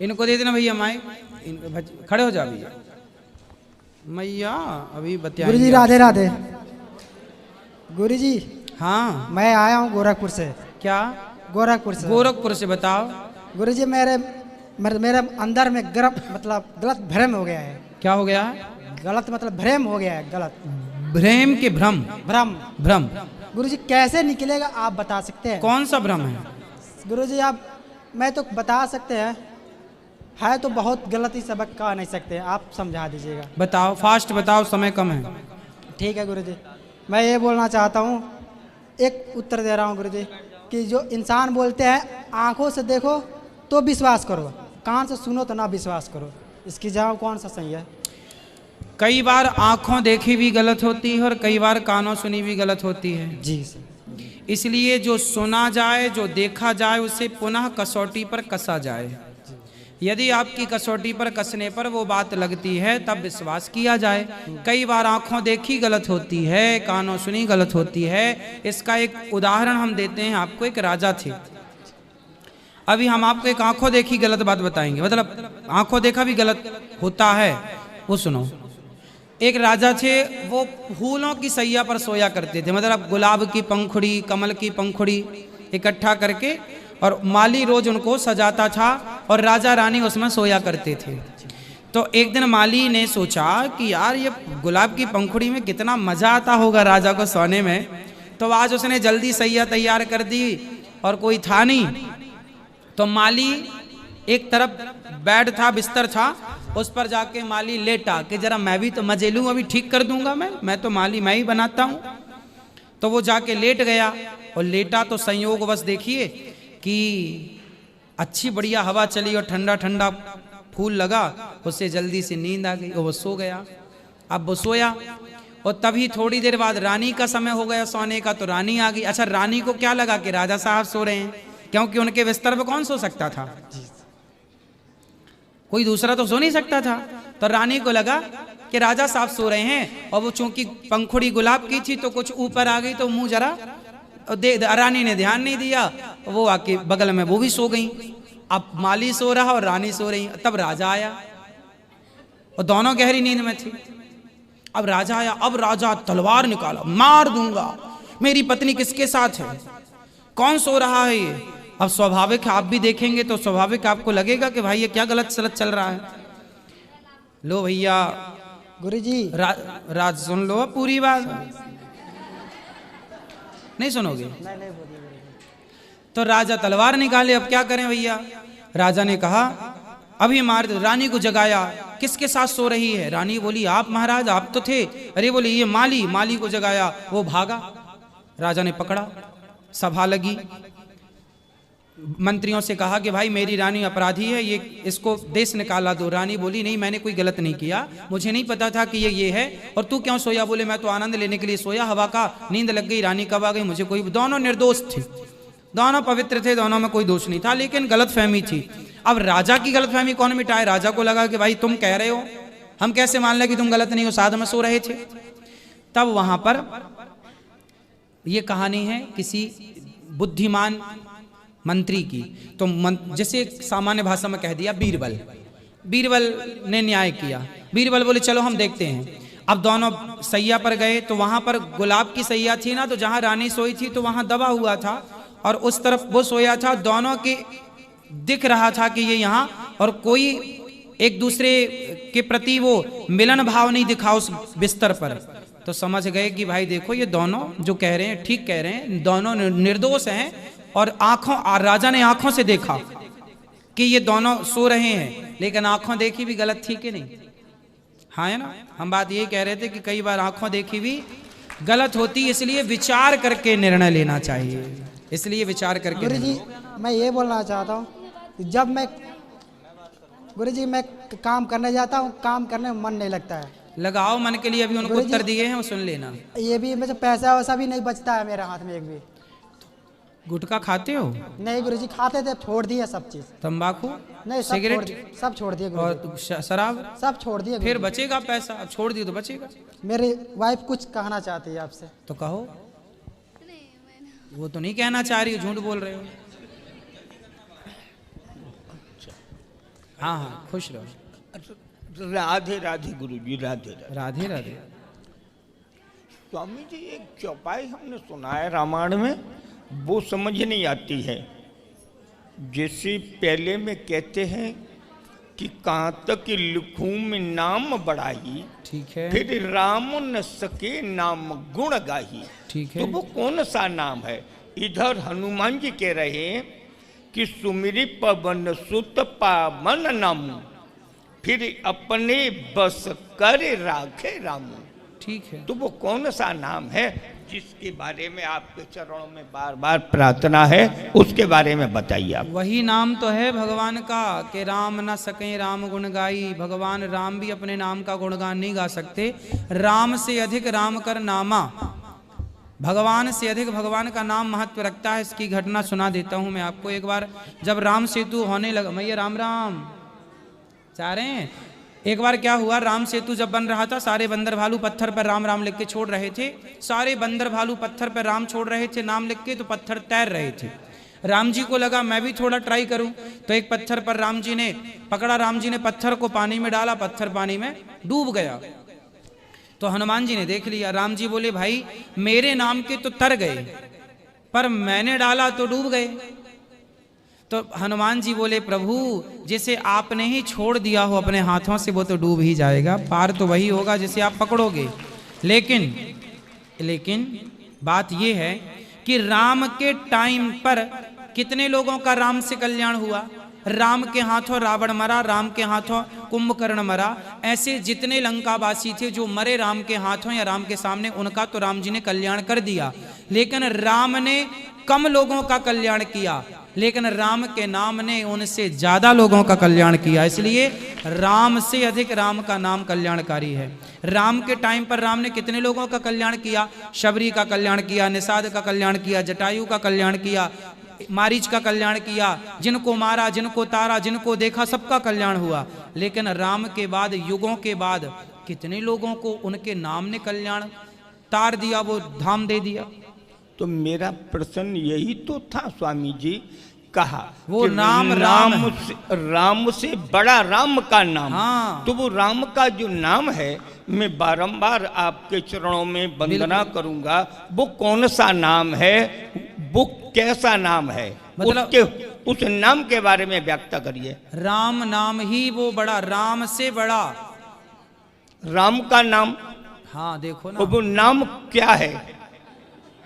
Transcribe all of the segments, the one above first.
इनको दे देना भैया माइक, खड़े हो जा भैया। मैया अभी बतिया। गुरुजी राधे राधे। गुरुजी हाँ मैं आया हूँ गोरखपुर से। क्या? गोरखपुर से। गोरखपुर से बताओ। गुरुजी मेरे अंदर में गलत भ्रम हो गया है। क्या हो गया? गलत मतलब भ्रम हो गया है। गलत भ्रम के भ्रम? भ्रम भ्रम। गुरुजी कैसे निकलेगा आप बता सकते हैं? कौन सा भ्रम है? गुरुजी आप मैं तो बता सकते हैं, है तो बहुत गलत ही सबक कह नहीं सकते, आप समझा दीजिएगा। बताओ, फास्ट बताओ, समय कम है। ठीक है गुरुजी, मैं ये बोलना चाहता हूँ, एक उत्तर दे रहा हूँ गुरुजी, कि जो इंसान बोलते हैं आंखों से देखो तो विश्वास करो, कान से सुनो तो ना विश्वास करो, इसकी जवाब कौन सा सही है? कई बार आंखों देखी भी गलत होती है और कई बार कानों सुनी भी गलत होती है जी। इसलिए जो सुना जाए, जो देखा जाए, उसे पुनः कसौटी पर कसा जाए। यदि आपकी कसौटी पर कसने पर वो बात लगती है तब विश्वास किया जाए। कई बार आंखों देखी गलत होती है, कानों सुनी गलत होती है। इसका एक उदाहरण हम देते हैं आपको। एक राजा थे, अभी हम आपको एक आंखों देखी गलत बात बताएंगे, मतलब आंखों देखा भी गलत होता है, वो सुनो। एक राजा थे, वो फूलों की सैया पर सोया करते थे, मतलब गुलाब की पंखुड़ी, कमल की पंखुड़ी इकट्ठा करके, और माली रोज उनको सजाता था और राजा रानी उसमें सोया करते थे। तो एक दिन माली ने सोचा कि यार ये गुलाब की पंखुड़ी में कितना मजा आता होगा राजा को सोने में, तो आज उसने जल्दी सैया तैयार कर दी और कोई था नहीं। तो माली एक तरफ बेड था, बिस्तर था, उस पर जाके माली लेटा कि जरा मैं भी तो मजे लूं, अभी ठीक कर दूंगा, मैं तो माली मैं ही बनाता हूं। तो वो जाके लेट गया और लेटा तो संयोगवश देखिए कि अच्छी बढ़िया हवा चली और ठंडा ठंडा फूल लगा, उससे जल्दी से नींद आ गई और वो सो गया। अब वो सोया और तभी थोड़ी देर बाद रानी का समय हो गया सोने का, तो रानी आ गई। अच्छा, रानी को क्या लगा कि राजा साहब सो रहे हैं, क्योंकि उनके बिस्तर पे कौन सो सकता था, कोई दूसरा तो सो नहीं सकता था। तो रानी को लगा कि राजा साहब सो रहे हैं, और वो चूंकि पंखुड़ी गुलाब की थी तो कुछ ऊपर आ गई, तो मुंह जरा रानी ने ध्यान नहीं दिया, वो आके बगल में वो भी सो गई। अब माली सो रहा और रानी सो रही। तब राजा आया और दोनों गहरी नींद में थे। अब राजा आया, अब राजा तलवार निकाला, मार दूंगा, मेरी पत्नी किसके साथ है, कौन सो रहा है ये। अब स्वाभाविक आप भी देखेंगे तो स्वाभाविक आपको लगेगा कि भाई ये क्या गलत सलत चल रहा है। लो भैया गुरुजी राज सुन लो पूरी बात, नहीं सुनोगे? तो राजा तलवार निकाले, अब क्या करें भैया। राजा ने कहा अभी मार दो। रानी को जगाया, किसके साथ सो रही है? रानी बोली आप महाराज, आप तो थे। अरे बोले ये माली को जगाया, वो भागा। राजा ने पकड़ा, सभा लगी, मंत्रियों से कहा कि भाई मेरी रानी अपराधी है, ये इसको देश निकाला दो। रानी बोली नहीं, मैंने कोई गलत नहीं किया, मुझे नहीं पता था कि ये है, और तू क्यों सोया? बोले मैं तो आनंद लेने के लिए सोया, हवा का नींद लग गई, रानी कब आ गई, मुझे कोई। दोनों निर्दोष थे, दोनों पवित्र थे, दोनों में कोई दोष नहीं था, लेकिन गलतफहमी थी। अब राजा की गलतफहमी कौन मिटाए? राजा को लगा कि भाई तुम कह रहे हो, हम कैसे मान लें कि तुम गलत नहीं हो, साथ में सो रहे थे। तब वहां पर यह कहानी है किसी बुद्धिमान मंत्री की। तो जैसे सामान्य भाषा में कह दिया बीरबल ने न्याय किया। बीरबल बोले चलो हम देखते हैं। अब दोनों सैया पर गए, तो वहां पर गुलाब की सैया थी ना, तो जहां रानी सोई थी तो वहां दबा हुआ था, और उस तरफ वो सोया था। दोनों के दिख रहा था कि ये यहाँ, और कोई एक दूसरे के प्रति वो मिलन भाव नहीं दिखा उस बिस्तर पर। तो समझ गए कि भाई देखो ये दोनों जो कह रहे हैं ठीक कह रहे हैं, दोनों निर्दोष हैं। और राजा ने आंखों से देखा कि ये दोनों सो रहे हैं, लेकिन आंखों देखी भी गलत थी कि नहीं? हाँ है ना। हम बात ये कह रहे थे कि कई बार आंखों देखी भी गलत होती, इसलिए विचार करके निर्णय लेना चाहिए, इसलिए विचार करके। गुरुजी मैं ये बोलना चाहता हूँ, जब मैं गुरुजी मैं काम करने जाता हूँ, काम करने में मन नहीं लगता है। लगाओ मन के लिए, अभी उनको उत्तर दिए हैं, वो सुन लेना। ये भी मुझे पैसा वैसा भी नहीं बचता है मेरे हाथ में एक भी। गुटखा खाते हो? नहीं गुरुजी, खाते थे, छोड़ दिए सब चीज। तंबाकू नहीं, सिगरेट सब छोड़ दिए और शराब सब छोड़ दिए। फिर बचेगा पैसा, अब छोड़ दिए तो बचेगा। मेरी वाइफ कुछ कहना चाहती है आपसे। तो कहो। वो तो नहीं कहना चाह रही, झूठ बोल रहे हो। हाँ हाँ, खुश रहो। राधे राधे गुरुजी, राधे राधे। राधे राधे। स्वामी जी, एक चौपाई हमने सुना है रामायण में, वो समझ नहीं आती है। जैसे पहले में कहते हैं कि कहाँ तक लिखूं में नाम बढ़ाई, ठीक है, फिर राम न सके नाम गुण गाही। ठीक है। तो वो कौन सा नाम है? इधर हनुमान जी कह रहे हैं कि सुमिरी पवन सुत पावन नामू, फिर अपने बस कर राखे रामू। ठीक है। तो वो कौन सा नाम है जिसके बारे में आपके चरणों में बार बार प्रार्थना है, उसके बारे में बताइए आप। वही नाम तो है भगवान का कि राम न सके राम गुण गाई। भगवान राम भी अपने नाम का गुणगान नहीं गा सकते। राम से अधिक राम कर नामा, भगवान से अधिक भगवान का नाम महत्व रखता है। इसकी घटना सुना देता हूँ मैं आपको। एक बार जब राम सेतु होने लगा, मैया राम राम चाह रहे हैं। एक बार क्या हुआ, राम सेतु जब बन रहा था, सारे बंदर भालू पत्थर पर राम राम लिख के छोड़ रहे थे। सारे बंदर भालू पत्थर पर राम छोड़ रहे थे नाम लिख के, तो पत्थर तैर रहे थे। राम जी को लगा मैं भी थोड़ा ट्राई करूं, तो एक पत्थर पर राम जी ने पकड़ा। राम जी ने पत्थर को पानी में डाला, पत्थर पानी में डूब गया। तो हनुमान जी ने देख लिया। राम जी बोले भाई मेरे नाम के तो तर गए, पर मैंने डाला तो डूब गए। तो हनुमान जी बोले प्रभु जिसे आपने ही छोड़ दिया हो अपने हाथों से, वो तो डूब ही जाएगा, पार तो वही होगा जिसे आप पकड़ोगे। लेकिन बात यह है कि राम के टाइम पर कितने लोगों का राम से कल्याण हुआ। राम के हाथों रावण मरा, राम के हाथों कुंभकर्ण मरा। ऐसे जितने लंकावासी थे जो मरे राम के हाथों या राम के सामने, उनका तो राम जी ने कल्याण कर दिया। लेकिन राम ने कम लोगों का कल्याण किया, लेकिन राम के नाम ने उनसे ज्यादा लोगों का कल्याण किया। इसलिए राम से अधिक राम का नाम कल्याणकारी है। राम के टाइम पर राम ने कितने लोगों का कल्याण किया। शबरी का कल्याण किया, निषाद का कल्याण किया, जटायु का कल्याण किया, मारीच का कल्याण किया। जिनको मारा, जिनको तारा, जिनको देखा, सबका कल्याण हुआ। लेकिन राम के बाद, युगों के बाद, कितने लोगों को उनके नाम ने कल्याण तार दिया, वो धाम दे दिया। तो मेरा प्रश्न यही तो था स्वामी जी, कहा वो कि नाम राम से बड़ा राम का नाम। हाँ। तो वो राम का जो नाम है, मैं बारंबार आपके चरणों में वंदना करूंगा। वो कौन सा नाम है, वो कैसा नाम है, मतलब उस नाम के बारे में व्याख्या करिए। राम नाम ही वो बड़ा, राम से बड़ा राम का नाम। हाँ देखो ना, तो वो नाम क्या है,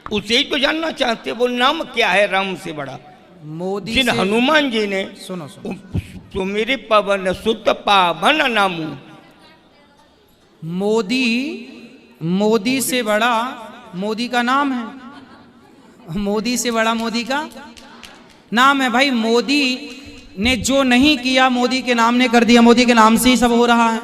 उसे ही तो जानना चाहते। वो नाम क्या है राम से बड़ा, मोदी जिन से, हनुमान जी ने सुनो सुमिरी पवन सुत पावन नामू। मोदी से बड़ा मोदी का नाम है। मोदी से बड़ा मोदी का नाम है। भाई मोदी ने जो नहीं किया मोदी के नाम ने कर दिया, मोदी के नाम से ही सब हो रहा है।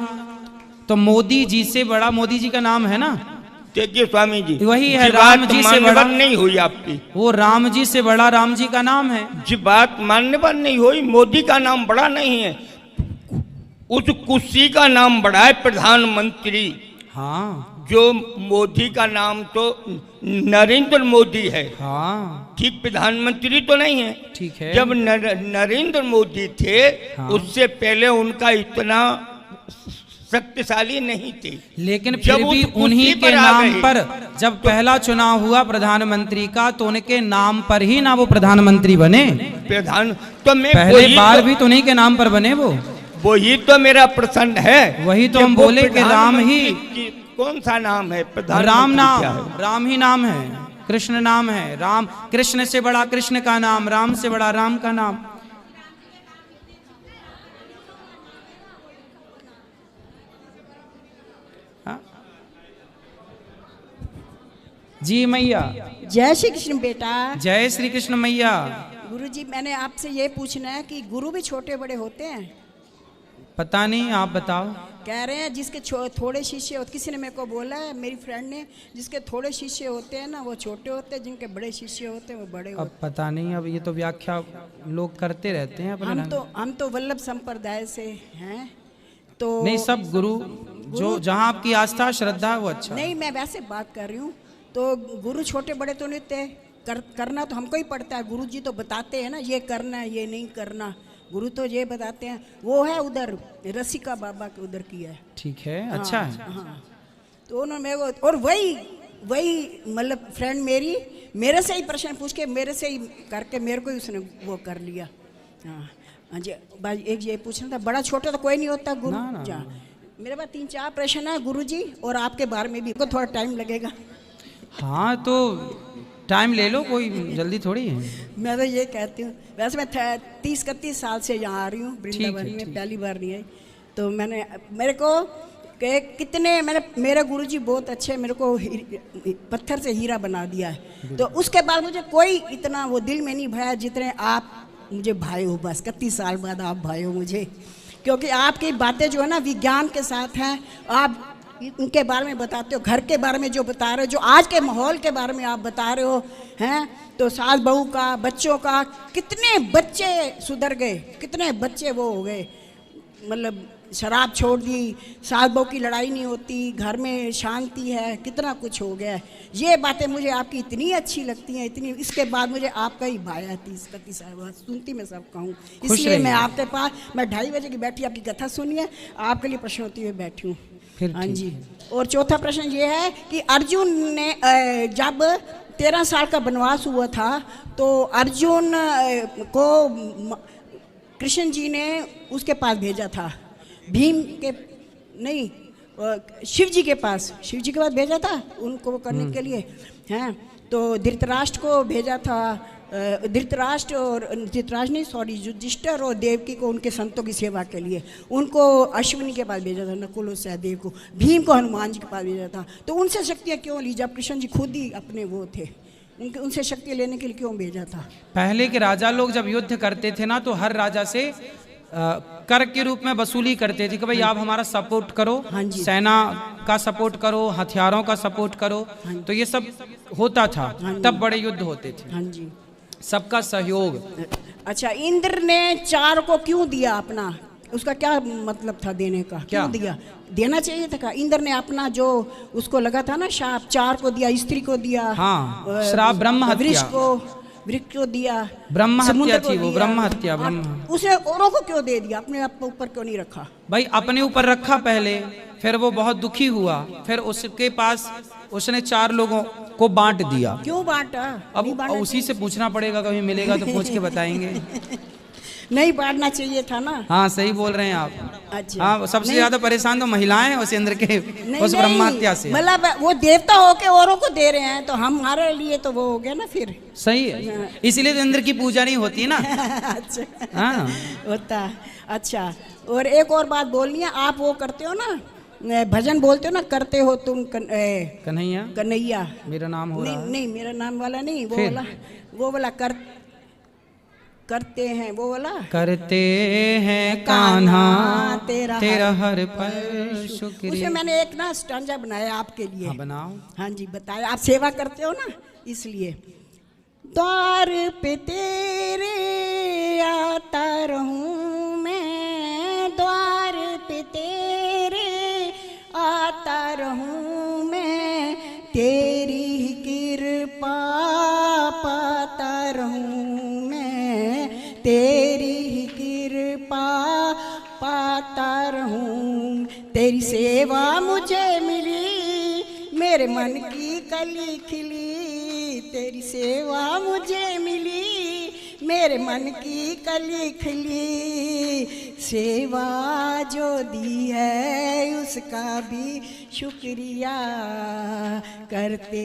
तो मोदी जी से बड़ा मोदी जी का नाम है ना। देखिए स्वामी जी, वही है, राम जी से बड़ा नहीं हुई आपकी, वो राम जी से बड़ा राम जी का नाम है। जी बात मानने पर नहीं हुई। मोदी का नाम बड़ा नहीं है, उस कुर्सी का नाम बड़ा है, प्रधानमंत्री। हाँ, जो मोदी का नाम तो नरेंद्र मोदी है। हाँ ठीक, प्रधानमंत्री तो नहीं है। ठीक है। जब नरेंद्र मोदी थे, हाँ। उससे उससे पहले उनका इतना शक्तिशाली नहीं थे। लेकिन फिर भी उन्हीं के नाम पर जब पहला चुनाव हुआ प्रधानमंत्री का, तो उनके नाम पर ही ना वो प्रधानमंत्री बने। तो मैं पहले बार भी तो उन्हीं के नाम पर बने वो। वही तो मेरा प्रश्न है। वही तो हम बोले कि राम ही, कौन सा नाम है, राम नाम, राम ही नाम है, कृष्ण नाम है। राम, कृष्ण से बड़ा कृष्ण का नाम, राम से बड़ा राम का नाम। जी मैया। जय श्री कृष्ण बेटा। जय श्री कृष्ण मैया। गुरुजी, मैंने आपसे ये पूछना है कि गुरु भी छोटे बड़े होते हैं? पता नहीं, आप बताओ। कह रहे हैं जिसके थोड़े शिष्य होते, किसी ने मेरे को बोला है, मेरी फ्रेंड ने, जिसके थोड़े शिष्य होते हैं ना वो छोटे होते हैं, जिनके बड़े शिष्य होते हैं वो बड़े होते अब पता नहीं, अब ये तो व्याख्या लोग करते रहते हैं अपने हैं। हम तो वल्लभ संप्रदाय से हैं, तो नहीं, सब गुरु जो जहाँ आपकी आस्था श्रद्धा वो अच्छा। नहीं, मैं वैसे बात कर रही हूँ। तो गुरु छोटे बड़े तो नहीं थे, करना तो हमको ही पड़ता है। गुरु जी तो बताते हैं ना, ये करना है, ये नहीं करना। गुरु तो ये बताते हैं, वो है उधर रसिका बाबा के उधर की है। ठीक है, अच्छा है। हाँ, तो उन्होंने मेरे को, और वही मतलब फ्रेंड मेरी मेरे से ही प्रश्न पूछ के मेरे से ही करके मेरे को ही उसने वो कर लिया। हाँ हाँ जी, भाई एक ये पूछना था, बड़ा छोटा तो कोई नहीं होता गुरु। मेरे पास 3-4 प्रश्न है गुरु जी, और आपके बारे में भी थोड़ा टाइम लगेगा। हाँ तो टाइम ले लो, कोई जल्दी थोड़ी है। मैं तो ये कहती हूँ, वैसे मैं 30-31 साल से यहाँ आ रही हूँ वृंदावन में, पहली बार नहीं आई। तो मेरे को कितने मेरे गुरुजी बहुत अच्छे, मेरे को पत्थर से हीरा बना दिया है। तो उसके बाद मुझे कोई इतना वो दिल में नहीं भया जितने आप मुझे भाई हो। बस 31 साल बाद आप भाई हो मुझे, क्योंकि आपकी बातें जो है ना विज्ञान के साथ हैं। आप उनके बारे में बताते हो, घर के बारे में जो बता रहे हो, जो आज के माहौल के बारे में आप बता रहे हो हैं, तो सास बहू का, बच्चों का, कितने बच्चे सुधर गए, कितने बच्चे वो हो गए, मतलब शराब छोड़ दी, सास बहू की लड़ाई नहीं होती, घर में शांति है, कितना कुछ हो गया है। ये बातें मुझे आपकी इतनी अच्छी लगती हैं, इतनी। इसके बाद मुझे आपका ही भाया 30-31 साल सुनती मैं सब कहूँ, इसलिए मैं आपके पास, मैं 2:30 बजे की बैठी आपकी कथा सुनी है, आपके लिए प्रश्नोत्तरी हुए बैठी हूँ। हाँ जी। और चौथा प्रश्न ये है कि अर्जुन ने जब 13 साल का वनवास हुआ था, तो अर्जुन को कृष्ण जी ने उसके पास भेजा था, भीम के नहीं, शिव जी के पास भेजा था उनको करने के लिए, हैं। तो धृतराष्ट्र को भेजा था, युधिष्ठिर और देवकी को उनके संतों की सेवा के लिए, उनको अश्विनी के पास भेजा था, नकुल और सहदेव को। भीम को हनुमान जी के पास भेजा था। तो उनसे शक्तियाँ क्यों ली जब कृष्ण जी खुद ही अपने वो थे? उनसे शक्ति लेने के लिए क्यों भेजा था? पहले के राजा लोग जब युद्ध करते थे ना, तो हर राजा से कर के रूप में वसूली करते थे कि भाई आप हमारा सपोर्ट करो, सेना का सपोर्ट करो, हथियारों का सपोर्ट करो। तो ये सब होता था, तब बड़े युद्ध होते थे। हाँ जी, सबका सहयोग। अच्छा, इंद्र ने 4 को क्यों दिया अपना? उसका क्या मतलब था देने का? क्यों दिया? देना चाहिए था। इंद्र ने अपना जो उसको लगा था ना शाप, 4 को दिया, स्त्री को दिया। हाँ, श्राप ब्रह्म हत्या, वृक्ष को दिया, ब्रह्म हत्या थी वो, ब्रह्म हत्या। उसने औरों को क्यों दे दिया, अपने आप ऊपर क्यों नहीं रखा? भाई अपने ऊपर रखा पहले, फिर वो बहुत दुखी हुआ, फिर उसके पास उसने 4 लोगों को बांट दिया। क्यों बांटा? अब उसी से पूछना पड़ेगा, कभी मिलेगा तो पूछ के बताएंगे। नहीं बांटना चाहिए था ना। हाँ सही बोल रहे हैं आप। अच्छा, हाँ, सबसे ज्यादा परेशान तो महिलाएं हैं उस इंद्र के उस ब्रह्म हत्या से। मतलब वो देवता होके औरों को दे रहे हैं, तो हमारे लिए तो वो हो गया ना फिर। सही है, इसलिए तो इंद्र की पूजा नहीं होती ना। अच्छा, हाँ होता। अच्छा, और एक और बात बोलनी है, आप वो करते हो ना, भजन बोलते हो ना, करते हो तुम कन्हैया, कन्हैया मेरा नाम हो रहा है। नहीं मेरा नाम वाला नहीं, वो वाला करते हैं, वो वाला करते हैं कान्हा तेरा हर पल शुक्रिया। उसमें मैंने एक ना स्टांजा बनाया आपके लिए। हाँ बनाओ। हाँ जी, बताया, आप सेवा करते हो ना इसलिए। द्वार पे तेरे आता रहूं मैं, द्वार पे तेरे आता रहूं मैं, तेरी ही कृपा पाता रहूं मैं, तेरी ही कृपा पाता रहूं। तेरी सेवा मुझे मिली, मेरे मन की कली खिली, तेरी सेवा मुझे मिली, मेरे मन की कली खिली। सेवा जो दी है उसका भी शुक्रिया, करते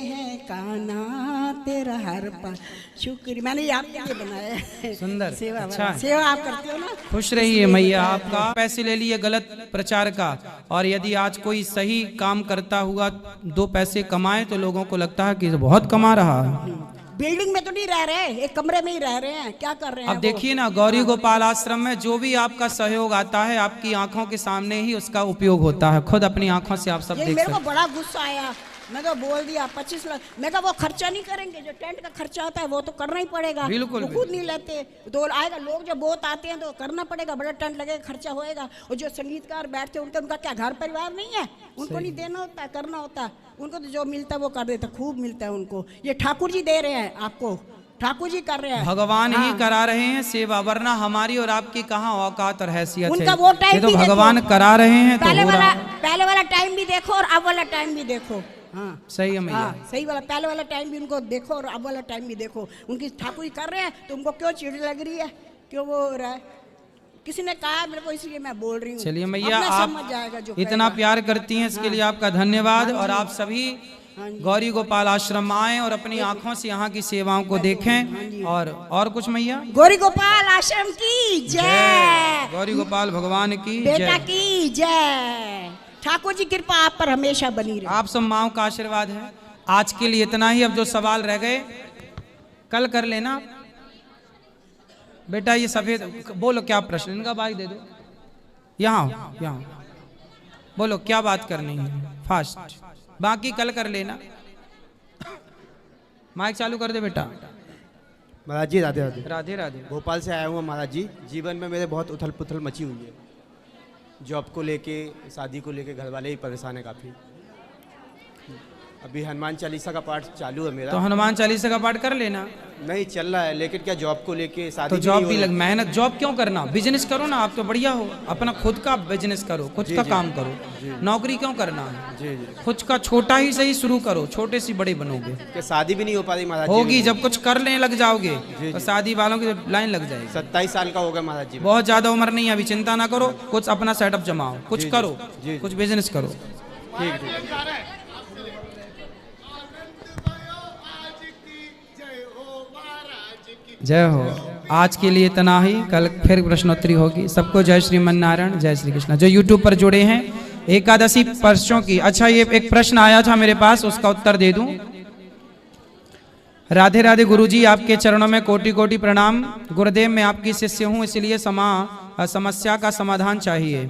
हैं कान्हा तेरा हर पल शुक्रिया। मैंने आपके लिए बनाया है। सुंदर, सेवा। अच्छा है। सेवा आप करते हो ना। खुश रहिए मैया। आपका पैसे ले लिए गलत प्रचार का, और यदि आज कोई सही काम करता हुआ 2 पैसे कमाए तो लोगों को लगता है कि बहुत कमा रहा है। बिल्डिंग में तो नहीं रह रहे, एक कमरे में ही रह रहे हैं, क्या कर रहे हैं? अब देखिए ना, गौरी गोपाल आश्रम में जो भी आपका सहयोग आता है, आपकी आंखों के सामने ही उसका उपयोग होता है। खुद अपनी आंखों से आप सब देख सकते हैं। मेरे को बड़ा गुस्सा आया, मैं तो बोल दिया 25 लाख। मैं कहा वो खर्चा नहीं करेंगे, जो टेंट का खर्चा आता है वो तो करना ही पड़ेगा। बिल्कुल, वो खुद नहीं लेते तो आएगा, लोग जो बहुत आते हैं तो करना पड़ेगा, बड़ा टेंट लगेगा, खर्चा होएगा। और जो संगीतकार बैठते हैं उनका क्या घर परिवार नहीं है? उनको नहीं देना होता, करना होता। उनको तो जो मिलता है वो कर देता, खूब मिलता है उनको। ये ठाकुर जी दे रहे हैं आपको, ठाकुर जी कर रहे हैं, भगवान ही हाँ। करा रहे हैं सेवा, वरना हमारी और आपकी कहाँ औकात और हैसियत है। उनका वो टाइम ये तो भी देखो। भगवान करा रहे हैं तो पहले हो रहा वाला है। पहले वाला टाइम भी देखो और अब वाला टाइम भी देखो। हाँ सही है मैया। हाँ सही वाला, पहले वाला टाइम भी उनको देखो और अब वाला टाइम भी देखो। उनकी ठाकुर जी कर रहे हैं तो उनको क्यों चिढ़ लग रही है, क्यों वो हो रहा है? किसी ने कहा मेरे को, इसलिए मैं बोल रही हूँ। चलिए मैया, अपना आप समझ जाएगा जो इतना कहेगा। प्यार करती हैं इसके लिए आपका धन्यवाद। और आप सभी हाँ जी। गौरी गोपाल आश्रम आए और अपनी आंखों से यहाँ की सेवाओं को देखें। और कुछ मैया, गौरी गोपाल आश्रम की जय, गौरी गोपाल भगवान की बेटा जय। की जय। ठाकुर जी कृपा आप पर हमेशा बनी रहे। आप सब माओ का आशीर्वाद है। आज के लिए इतना ही। अब जो सवाल रह गए कल कर लेना। बेटा ये सफेद बोलो, क्या प्रश्न? इनका बाइक दे दो। यहाँ बोलो क्या बात करनी है, फास्ट। बाकी कल कर लेना। माइक चालू कर दे बेटा। महाराज जी राधे राधे। राधे राधे। भोपाल से आया हूँ महाराज जी। जीवन में मेरे बहुत उथल पुथल मची हुई है। जॉब को लेके, शादी को लेके, घर वाले ही परेशान है काफ़ी। अभी हनुमान चालीसा का पाठ चालू है मेरा। तो हनुमान चालीसा का पाठ कर लेना। नहीं चल रहा है, लेकिन क्या जॉब को लेके, शादी तो भी जॉब नहीं भी हो लग, रही। मेहनत जॉब क्यों करना, बिजनेस करो ना। आप तो बढ़िया हो, अपना खुद का बिजनेस करो, खुद जी, का जी, काम करो। नौकरी क्यों करना है? जी जी। खुद का छोटा ही सही शुरू करो, छोटे से बड़े बनोगे। क्या शादी भी नहीं हो पा रही महाराज जी होगी, मेरी? जब कुछ करने लग जाओगे जी, तो जी। शादी वालों की लाइन लग जाएगी। 27 साल का हो गया महाराज जी। बहुत ज्यादा उम्र नहीं है अभी, चिंता ना करो। कुछ अपना सेटअप जमाओ, कुछ जी, जी, करो, जी, कुछ बिजनेस करो। ठीक ठीक। जय हो। आज के लिए इतना ही, कल फिर प्रश्नोत्तरी होगी। सबको जय श्रीमन नारायण, जय श्री कृष्ण। जो यूट्यूब पर जुड़े हैं, एकादशी पर्चों की। अच्छा, ये एक प्रश्न आया था मेरे पास, उसका उत्तर दे दूं। राधे राधे गुरुजी, आपके चरणों में कोटि कोटि प्रणाम। गुरुदेव मैं आपकी शिष्य हूँ, इसलिए समस्या का समाधान चाहिए।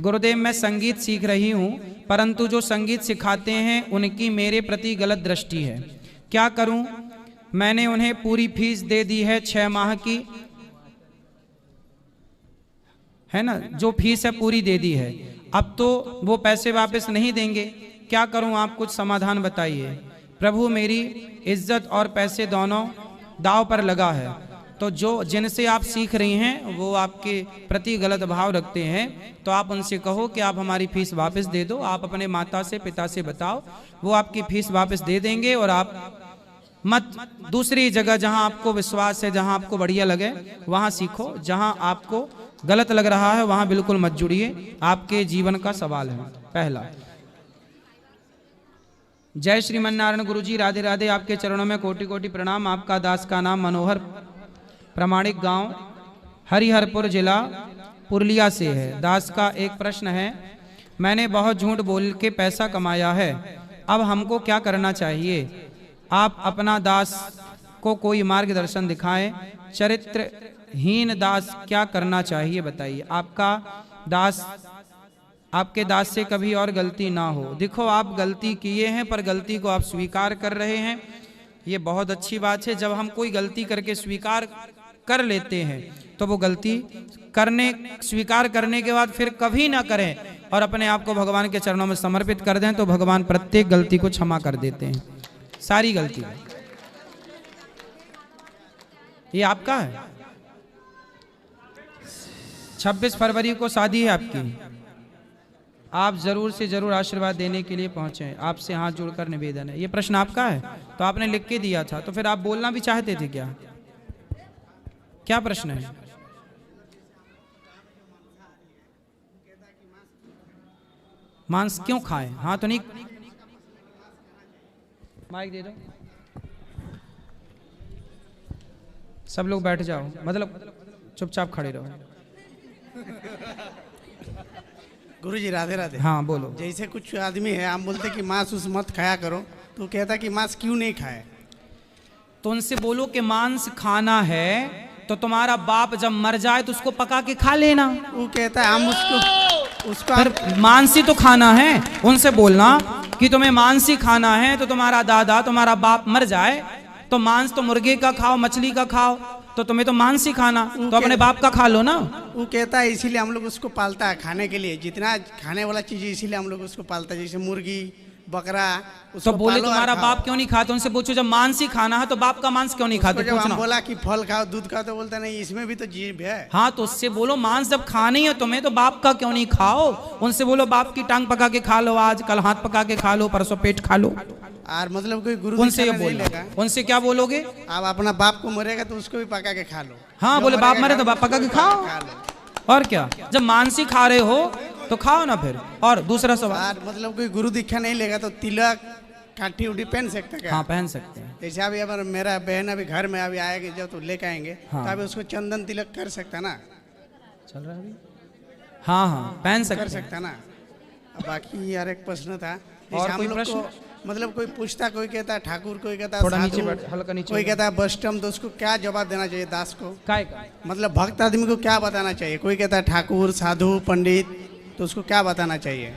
गुरुदेव मैं संगीत सीख रही हूँ, परंतु जो संगीत सिखाते हैं उनकी मेरे प्रति गलत दृष्टि है। क्या करूँ? मैंने उन्हें पूरी फीस दे दी है 6 माह की, है ना, जो फीस है पूरी दे दी है। अब तो वो पैसे वापस नहीं देंगे, क्या करूं? आप कुछ समाधान बताइए प्रभु। मेरी इज्जत और पैसे दोनों दांव पर लगा है। तो जो जिनसे आप सीख रही हैं वो आपके प्रति गलत भाव रखते हैं, तो आप उनसे कहो कि आप हमारी फीस वापस दे दो। आप अपने माता से, पिता से बताओ, वो आपकी फीस वापस दे देंगे। और आप मत दूसरी जगह जहां आपको विश्वास है, जहां आपको बढ़िया लगे वहां सीखो। जहां आपको गलत लग रहा है वहां बिल्कुल मत जुड़िए। आपके जीवन का सवाल है। पहला, जय श्रीमन नारायण गुरुजी, राधे राधे। आपके चरणों में कोटि कोटि प्रणाम। आपका दास का नाम मनोहर, प्रामाणिक गांव हरिहरपुर, जिला पुरुलिया से है। दास का एक प्रश्न है, मैंने बहुत झूठ बोल के पैसा कमाया है, अब हमको क्या करना चाहिए? आप अपना दास को कोई मार्गदर्शन दिखाएं। चरित्रहीन दास क्या करना चाहिए बताइए। आपके दास से कभी और गलती ना हो। देखो, आप गलती किए हैं पर गलती को आप स्वीकार कर रहे हैं, ये बहुत अच्छी बात है। जब हम कोई गलती करके स्वीकार कर लेते हैं तो वो गलती स्वीकार करने के बाद फिर कभी ना करें और अपने आप को भगवान के चरणों में समर्पित कर दें, तो भगवान प्रत्येक गलती को क्षमा कर देते हैं, सारी गलती। ये आपका है। 26 फरवरी को शादी है आपकी। आप जरूर से जरूर आशीर्वाद देने के लिए पहुंचे। आपसे हाथ जोड़कर निवेदन है। ये प्रश्न आपका है, तो आपने लिख के दिया था, तो फिर आप बोलना भी चाहते थे क्या? क्या प्रश्न है? मांस क्यों खाएं? हाँ तो नहीं, माइक दे दो। सब लोग बैठ जाओ, मतलब चुपचाप खड़े रहो। गुरुजी राधे राधे। हाँ बोलो। जैसे कुछ आदमी है, हम बोलते कि मांस उस मत खाया करो, तो कहता कि मांस क्यों नहीं खाए? तो उनसे बोलो कि मांस खाना है तो तुम्हारा बाप जब मर जाए तो उसको पका के खा लेना। वो कहता है हम उसको फिर मांस ही तो खाना है। उनसे बोलना कि तुम्हें मांस ही खाना है, तो तुम्हारा दादा, तुम्हारा बाप मर जाए तो मांस तो मुर्गे का खाओ, मछली का खाओ, तो तुम्हें तो मांस ही खाना, तो अपने बाप का खा लो ना। वो कहता है इसीलिए हम लोग उसको पालता है खाने के लिए, जितना खाने वाला चीज़ इसीलिए हम लोग उसको पालता है, जैसे मुर्गी, बकरा, तो उसको बोले पालो और तुम्हारा खाओ। बाप क्यों नहीं खाता? उनसे पूछो जब मांस ही खाना है तो बाप का मांस क्यों नहीं उसको खाते? जब हम पूछना। बोला कि फल खाओ दूध खाओ तो बोलता नहीं इसमें भी तो जीभ है। हाँ तो उससे बोलो मांस जब खाना ही है तुम्हें तो बाप का क्यों नहीं खाओ? उनसे बोलो बाप की टांग पका के खा लो, आज कल हाथ पका के खा लो, परसों पेट खा लो। और मतलब कोई गुरु उनसे ये दीक्षा नहीं बोलो। लेगा। उनसे क्या बोलोगे? आप अपना बाप को मरेगा तो उसको भी पका के खा लो। हाँ जो बोले बाप मरेगा मरे तो खाओ, बाप पका के उसको खाओ। खा लो। और क्या, जब मांस ही खा रहे हो तो खाओ ना फिर। और दूसरा सवाल। और मतलब कोई गुरु दीक्षा नहीं लेगा तो तिलक काठी उठी पहन सकता है क्या? हाँ पहन सकते हैं। जैसे अभी अगर मेरा बहन अभी घर में अभी आएगी जब तो लेके आएंगे हाँ। तो अभी उसको चंदन तिलक कर सकता ना? चल रहा है अभी? हाँ हाँ पहन कर सकते हैं। सकता ना? अब बाकी यार एक प्रश्न था, जैसे और हम कोई लोग प्रश्न? को मतलब कोई पूछता, कोई कहता है ठाकुर, कोई कहता है थोड़ा नीचे साधु, बैठ, हल्का नीचे कोई बैठ। कहता है बस्टम, तो उसको क्या जवाब देना चाहिए दास को? काय का? मतलब भक्त आदमी को क्या बताना चाहिए? कोई कहता है ठाकुर, साधु, पंडित, तो उसको क्या बताना चाहिए?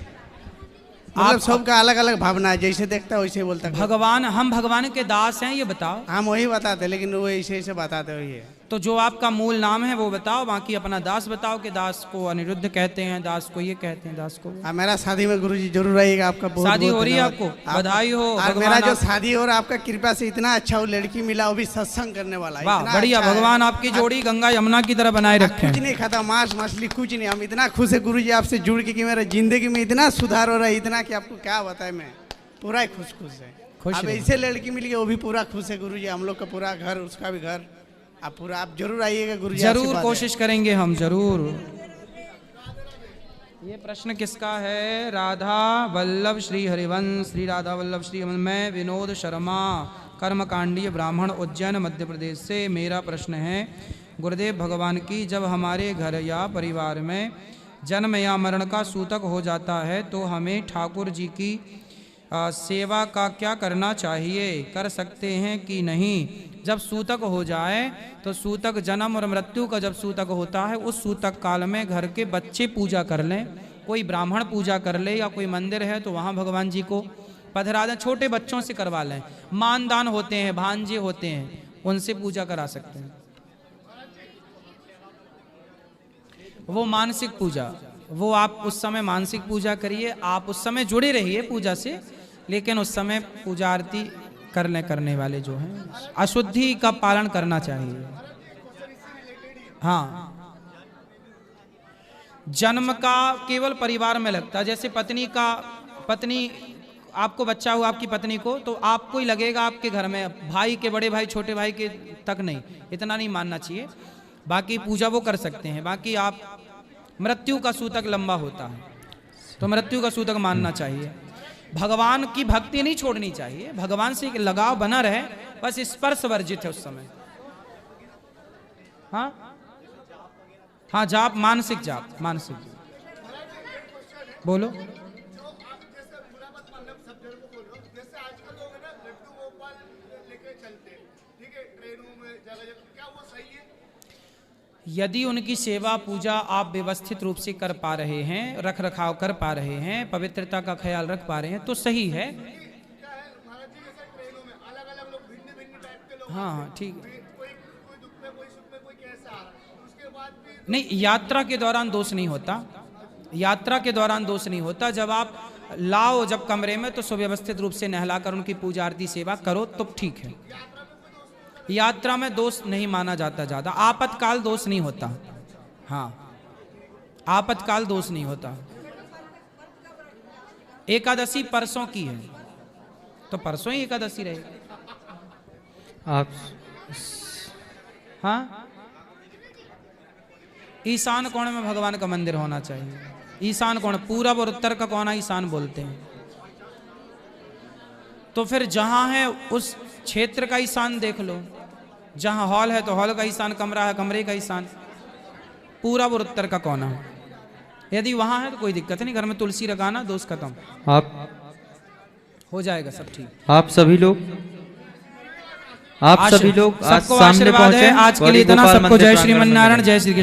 मतलब सबका अलग अलग भावना है, जैसे देखता है वैसे बोलता है। भगवान, हम भगवान के दास हैं ये बताओ। हम वही बताते लेकिन वो ऐसे ऐसे बताते वही है। तो जो आपका मूल नाम है वो बताओ, बाकी अपना दास बताओ कि दास को अनिरुद्ध कहते हैं, दास को ये कहते हैं, दास को। मेरा शादी में गुरुजी जरूर आइएगा। आपका बहुत शादी बहुत हो रही है धन्यवाद। आपको? बधाई हो। और भगवान मेरा जो आप- शादी और आपका कृपा से इतना अच्छा वो लड़की मिला, वो भी सत्संग करने वाला है। वाह इतना बढ़िया, अच्छा है। भगवान आपकी जोड़ी गंगा यमुना की तरह बनाए रखे कुछ हैं। नहीं खाता, मांस मछली कुछ नहीं। हम इतना खुश है गुरुजी आपसे जुड़ के कि मेरा जिंदगी में इतना सुधार हो रहा है, इतना कि आपको क्या बताए। मैं पूरा ही खुश है। खुश अब रहो। ऐसे लड़की मिल गई वो भी पूरा खुश है गुरुजी। हम लोग का पूरा घर, उसका भी घर। आप पूरा आप जरूर आइएगा गुरुजी। जरूर आशीर्वाद कोशिश करेंगे हम, जरूर। ये प्रश्न किसका है? राधा वल्लभ श्री हरिवंश, श्री राधा वल्लभ श्री हरिवंश। मैं विनोद शर्मा, कर्मकांडीय ब्राह्मण, उज्जैन मध्य प्रदेश से। मेरा प्रश्न है गुरुदेव भगवान की, जब हमारे घर या परिवार में जन्म या मरण का सूतक हो जाता है तो हमें ठाकुर जी की सेवा का क्या करना चाहिए? कर सकते हैं कि नहीं? जब सूतक हो जाए तो सूतक, जन्म और मृत्यु का जब सूतक होता है उस सूतक काल में घर के बच्चे पूजा कर लें, कोई ब्राह्मण पूजा कर ले, या कोई मंदिर है तो वहाँ भगवान जी को पधरा दें, छोटे बच्चों से करवा लें। मानदान होते हैं, भांजे होते हैं, उनसे पूजा करा सकते हैं। वो मानसिक पूजा, वो आप उस समय मानसिक पूजा करिए। आप उस समय जुड़े रहिए पूजा से, लेकिन उस समय पूजा आरती करने वाले जो हैं अशुद्धि का पालन करना चाहिए। हाँ, जन्म का केवल परिवार में लगता है। जैसे पत्नी आपको बच्चा हुआ आपकी पत्नी को, तो आपको ही लगेगा आपके घर में, भाई के, बड़े भाई छोटे भाई के तक नहीं, इतना नहीं मानना चाहिए। बाकी पूजा वो कर सकते हैं। बाकी आप, मृत्यु का सूतक लंबा होता है तो मृत्यु का सूतक मानना चाहिए। भगवान की भक्ति नहीं छोड़नी चाहिए, भगवान से एक लगाव बना रहे, बस स्पर्श वर्जित है उस समय। हाँ हाँ, जाप, मानसिक जाप, मानसिक जाप। बोलो। यदि उनकी सेवा पूजा आप व्यवस्थित रूप से कर पा रहे हैं, रख रखाव कर पा रहे हैं, पवित्रता का ख्याल रख पा रहे हैं तो सही है। हाँ हाँ ठीक है। नहीं, यात्रा के दौरान दोष नहीं होता, यात्रा के दौरान दोष नहीं होता। जब आप लाओ जब कमरे में तो सुव्यवस्थित रूप से नहलाकर उनकी पूजा आरती सेवा करो तो ठीक है। यात्रा में दोष नहीं माना जाता ज्यादा। आपातकाल दोष नहीं होता। हाँ, आपातकाल दोष नहीं होता। एकादशी परसों की है तो परसों ही एकादशी रहेगी। आप हाँ, ईशान कोण में भगवान का मंदिर होना चाहिए। ईशान कोण, पूरब और उत्तर का कोना ईशान बोलते हैं। तो फिर जहां है उस क्षेत्र का ईशान देख लो। जहां हॉल है तो हॉल का ईशान, कमरा है कमरे का ईशान, पूरब और उत्तर का कोना। यदि वहां है तो कोई दिक्कत नहीं, घर में तुलसी लगाना, दोष खत्म, आप हो जाएगा सब ठीक। आप सभी लोग आज सबको सामने आशीर्वाद पहुंचे। है। आज के लिए इतना। सबको जय श्रीमन नारायण, जय श्री कृष्ण।